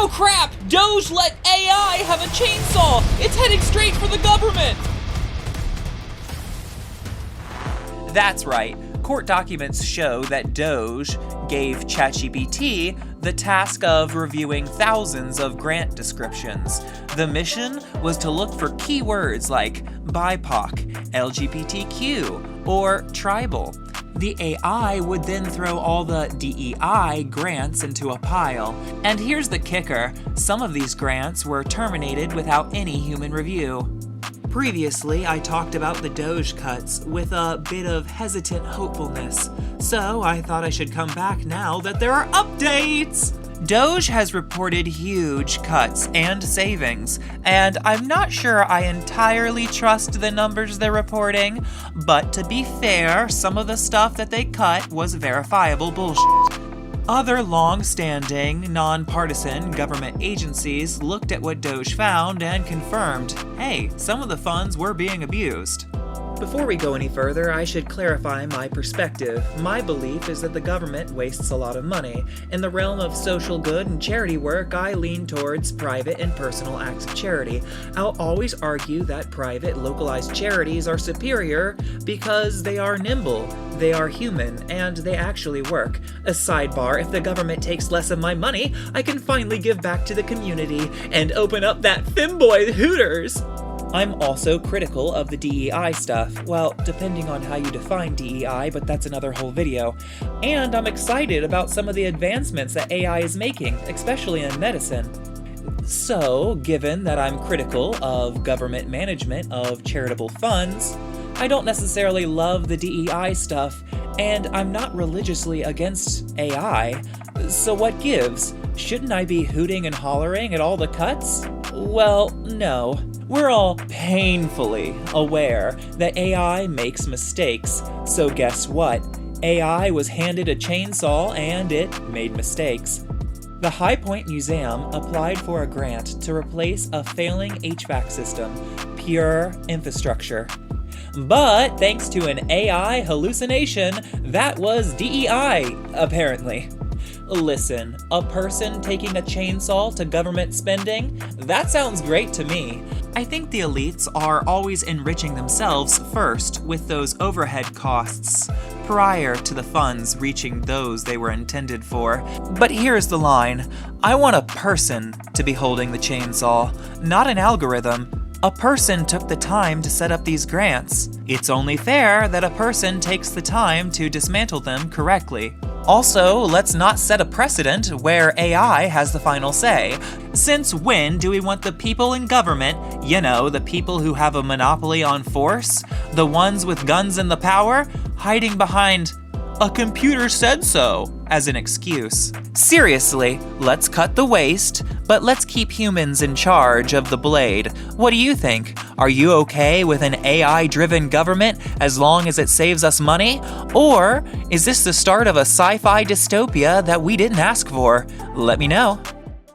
Oh crap! DOGE let AI have a chainsaw! It's heading straight for the government! That's right. Court documents show that DOGE gave ChatGPT the task of reviewing thousands of grant descriptions. The mission was to look for keywords like BIPOC, LGBTQ, or tribal. The AI would then throw all the DEI grants into a pile. And here's the kicker, some of these grants were terminated without any human review. Previously, I talked about the DOGE cuts with a bit of hesitant hopefulness, so I thought I should come back now that there are updates! DOGE has reported huge cuts and savings, and I'm not sure I entirely trust the numbers they're reporting, but to be fair, some of the stuff that they cut was verifiable bullshit. Other long-standing, non-partisan government agencies looked at what DOGE found and confirmed, hey, some of the funds were being abused. Before we go any further, I should clarify my perspective. My belief is that the government wastes a lot of money. In the realm of social good and charity work, I lean towards private and personal acts of charity. I'll always argue that private, localized charities are superior because they are nimble, they are human, and they actually work. A sidebar, if the government takes less of my money, I can finally give back to the community and open up that femboy Hooters! I'm also critical of the DEI stuff, well, depending on how you define DEI, but that's another whole video. And I'm excited about some of the advancements that AI is making, especially in medicine. So, given that I'm critical of government management of charitable funds, I don't necessarily love the DEI stuff, and I'm not religiously against AI. So what gives? Shouldn't I be hooting and hollering at all the cuts? Well, no. We're all painfully aware that AI makes mistakes, so guess what? AI was handed a chainsaw and it made mistakes. The High Point Museum applied for a grant to replace a failing HVAC system, pure infrastructure. But thanks to an AI hallucination, that was DEI, apparently. Listen, a person taking a chainsaw to government spending? That sounds great to me. I think the elites are always enriching themselves first with those overhead costs, prior to the funds reaching those they were intended for. But here's the line. I want a person to be holding the chainsaw, not an algorithm. A person took the time to set up these grants. It's only fair that a person takes the time to dismantle them correctly. Also, let's not set a precedent where AI has the final say. Since when do we want the people in government, you know, the people who have a monopoly on force, the ones with guns and the power, hiding behind "a computer said so" as an excuse? Seriously, let's cut the waste, but let's keep humans in charge of the blade. What do you think? Are you okay with an AI-driven government as long as it saves us money? Or is this the start of a sci-fi dystopia that we didn't ask for? Let me know.